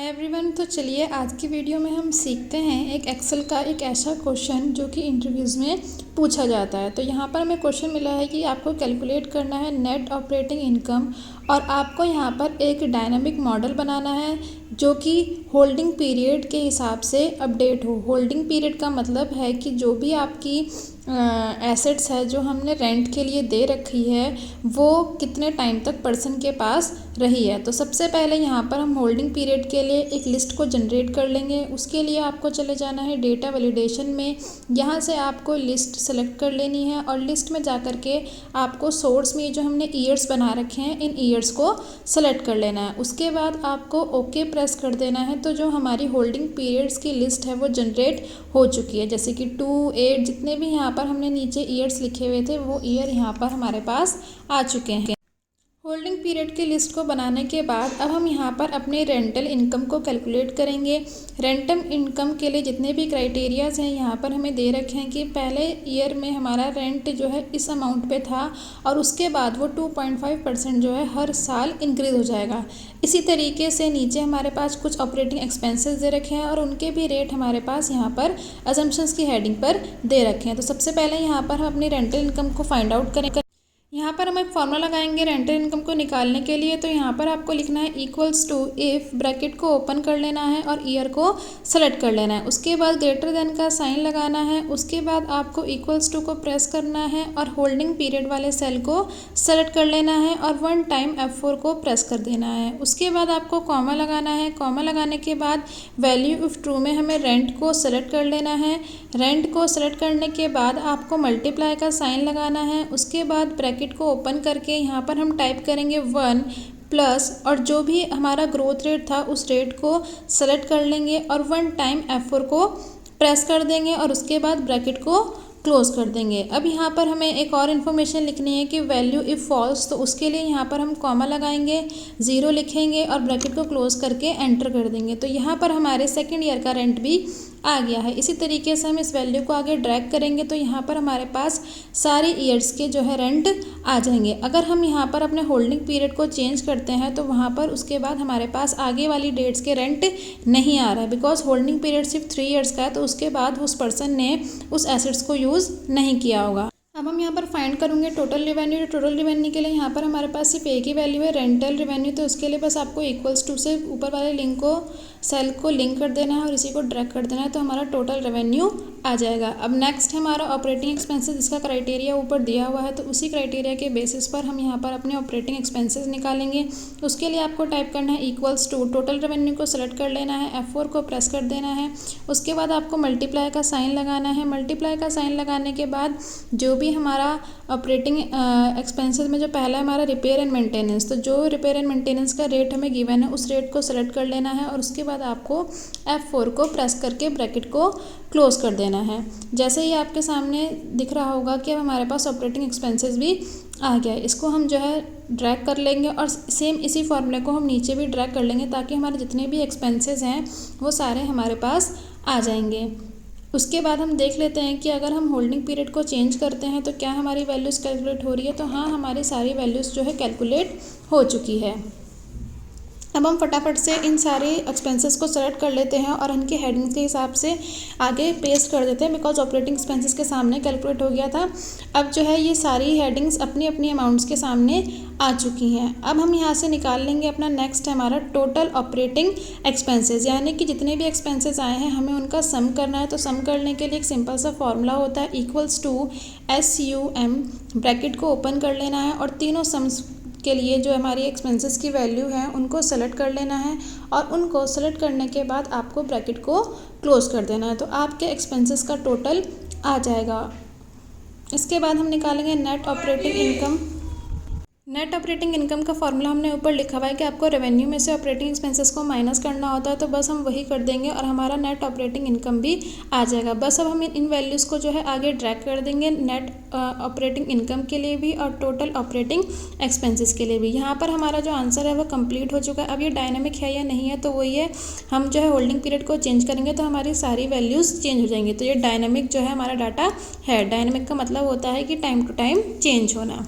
Hi everyone. तो चलिए आज की वीडियो में हम सीखते हैं एक एक्सेल का एक ऐसा क्वेश्चन जो कि इंटरव्यूज़ में पूछा जाता है। तो यहाँ पर हमें क्वेश्चन मिला है कि आपको कैलकुलेट करना है नेट ऑपरेटिंग इनकम और आपको यहाँ पर एक डायनामिक मॉडल बनाना है जो कि होल्डिंग पीरियड के हिसाब से अपडेट हो। होल्डिंग पीरियड का मतलब है कि जो भी आपकी एसेट्स है जो हमने रेंट के लिए दे रखी है वो कितने टाइम तक पर्सन के पास रही है। तो सबसे पहले यहाँ पर हम होल्डिंग पीरियड के लिए एक लिस्ट को जनरेट कर लेंगे। उसके लिए आपको चले जाना है डेटा वैलिडेशन में। यहाँ से आपको लिस्ट सेलेक्ट कर लेनी है और लिस्ट में जा कर के आपको सोर्स में जो हमने ईयर्स बना रखे हैं इन ईयर्स को सेलेक्ट कर लेना है। उसके बाद आपको ओके प्रेस कर देना है। तो जो हमारी होल्डिंग पीरियड्स की लिस्ट है वो जनरेट हो चुकी है। जैसे कि 2, 8 जितने भी यहाँ पर हमने नीचे ईयर्स लिखे हुए थे वो ईयर यहाँ पर हमारे पास आ चुके हैं। होल्डिंग पीरियड की लिस्ट को बनाने के बाद अब हम यहाँ पर अपने रेंटल इनकम को कैलकुलेट करेंगे। रेंटल इनकम के लिए जितने भी क्राइटेरियाज़ हैं यहाँ पर हमें दे रखे हैं कि पहले ईयर में हमारा रेंट जो है इस अमाउंट पे था और उसके बाद वो 2.5% जो है हर साल इंक्रीज़ हो जाएगा। इसी तरीके से नीचे हमारे पास कुछ ऑपरेटिंग एक्सपेंसेस दे रखे हैं और उनके भी रेट हमारे पास यहाँ पर अजम्पशंस की हेडिंग पर दे रखे हैं। तो सबसे पहले यहाँ पर हम अपनी रेंटल इनकम को फाइंड आउट करेंगे। यहाँ पर हम एक फॉर्मूला लगाएंगे रेंटल इनकम को निकालने के लिए। तो यहाँ पर आपको लिखना है इक्वल्स टू, इफ़ ब्रैकेट को ओपन कर लेना है और ईयर को सेलेक्ट कर लेना है। उसके बाद ग्रेटर देन का साइन लगाना है। उसके बाद आपको इक्वल्स टू को प्रेस करना है और होल्डिंग पीरियड वाले सेल को सेलेक्ट कर लेना है और 1 टाइम F4 को प्रेस कर देना है। उसके बाद आपको कॉमा लगाना है। कॉमा लगाने के बाद वैल्यू ऑफ ट्रू में हमें रेंट को सेलेक्ट कर लेना है। रेंट को सेलेक्ट करने के बाद आपको मल्टीप्लाई का साइन लगाना है। उसके बाद ब्रैकेट को ओपन करके यहाँ पर हम टाइप करेंगे 1 प्लस और जो भी हमारा ग्रोथ रेट था उस रेट को सेलेक्ट कर लेंगे और 1 टाइम F4 को प्रेस कर देंगे और उसके बाद ब्रैकेट को क्लोज कर देंगे। अब यहाँ पर हमें एक और इन्फॉर्मेशन लिखनी है कि वैल्यू इफ़ फॉल्स। तो उसके लिए यहाँ पर हम कॉमा लगाएंगे, 0 लिखेंगे और ब्रैकेट को क्लोज करके एंटर कर देंगे। तो यहाँ पर हमारे सेकेंड ईयर का रेंट भी आ गया है। इसी तरीके से हम इस वैल्यू को आगे ड्रैग करेंगे तो यहाँ पर हमारे पास सारे ईयर्स के जो है रेंट आ जाएंगे। अगर हम यहाँ पर अपने होल्डिंग पीरियड को चेंज करते हैं तो वहाँ पर उसके बाद हमारे पास आगे वाली डेट्स के रेंट नहीं आ रहा है, बिकॉज होल्डिंग पीरियड सिर्फ 3 ईयर्स का है। तो उसके बाद उस पर्सन ने उस एसेट्स को यूज़ नहीं किया होगा। अब हम यहाँ पर फाइंड करेंगे टोटल रिवेन्यू। टोटल रिवेन्यू के लिए यहाँ पर हमारे पास सिर्फ एक ही वैल्यू है, रेंटल रिवेन्यू। तो उसके लिए बस आपको इक्वल्स टू से ऊपर वाले लिंक को सेल को लिंक कर देना है और इसी को ड्रैग कर देना है तो हमारा टोटल रेवेन्यू आ जाएगा। अब नेक्स्ट हमारा ऑपरेटिंग एक्सपेंसेस, जिसका क्राइटेरिया ऊपर दिया हुआ है तो उसी क्राइटेरिया के बेसिस पर हम यहाँ पर अपने ऑपरेटिंग एक्सपेंसेस निकालेंगे। उसके लिए आपको टाइप करना है इक्वल्स टू, टोटल रेवेन्यू को सेलेक्ट कर लेना है, F4 को प्रेस कर देना है। उसके बाद आपको मल्टीप्लाई का साइन लगाना है। मल्टीप्लाई का साइन लगाने के बाद जो भी हमारा ऑपरेटिंग एक्सपेंसेस में जो पहला हमारा रिपेयर एंड मेंटेनेंस, तो जो रिपेयर एंड मेंटेनेंस का रेट हमें गिवन है उस रेट को सेलेक्ट कर लेना है और उसके बाद आपको F4 को प्रेस करके ब्रैकेट को क्लोज कर देना है। जैसे ही आपके सामने दिख रहा होगा कि अब हमारे पास ऑपरेटिंग एक्सपेंसेस भी आ गया है। इसको हम जो है ड्रैग कर लेंगे और सेम इसी फॉर्मूले को हम नीचे भी ड्रैग कर लेंगे ताकि हमारे जितने भी एक्सपेंसेस हैं वो सारे हमारे पास आ जाएंगे। उसके बाद हम देख लेते हैं कि अगर हम होल्डिंग पीरियड को चेंज करते हैं तो क्या हमारी वैल्यूज़ कैलकुलेट हो रही है। तो हाँ, हमारी सारी वैल्यूज़ जो है कैलकुलेट हो चुकी है। अब हम फटाफट से इन सारे एक्सपेंसेस को सेलेक्ट कर लेते हैं और इनके हेडिंग्स के हिसाब से आगे पेस्ट कर देते हैं, बिकॉज ऑपरेटिंग एक्सपेंसेस के सामने कैलकुलेट हो गया था। अब जो है ये सारी हेडिंग्स अपनी अपनी अमाउंट्स के सामने आ चुकी हैं। अब हम यहाँ से निकाल लेंगे अपना नेक्स्ट हमारा टोटल ऑपरेटिंग एक्सपेंसेस, यानी कि जितने भी एक्सपेंसेस आए हैं हमें उनका सम करना है। तो सम करने के लिए एक सिंपल सा फॉर्मूला होता है इक्वल्स टू SUM, ब्रैकेट को ओपन कर लेना है और तीनों सम्स के लिए जो हमारी एक्सपेंसेस की वैल्यू है उनको सेलेक्ट कर लेना है और उनको सेलेक्ट करने के बाद आपको ब्रैकेट को क्लोज कर देना है। तो आपके एक्सपेंसेस का टोटल आ जाएगा। इसके बाद हम निकालेंगे net operating income. Net operating income का फॉर्मूला हमने ऊपर लिखा हुआ है कि आपको रेवेन्यू में से ऑपरेटिंग एक्सपेंसेस को माइनस करना होता है। तो बस हम वही कर देंगे और हमारा नेट ऑपरेटिंग इनकम भी आ जाएगा। बस अब हम इन वैल्यूज़ को जो है आगे ड्रैग कर देंगे नेट ऑपरेटिंग इनकम के लिए भी और टोटल ऑपरेटिंग एक्सपेंसेस के लिए भी। यहाँ पर हमारा जो आंसर है वो कंप्लीट हो चुका है। अब ये डायनामिक है या नहीं है तो वही है, हम जो है होल्डिंग पीरियड को चेंज करेंगे तो हमारी सारी वैल्यूज़ चेंज हो जाएंगी। तो ये डायनामिक जो है हमारा डाटा है। डायनामिक का मतलब होता है कि टाइम टू टाइम चेंज होना।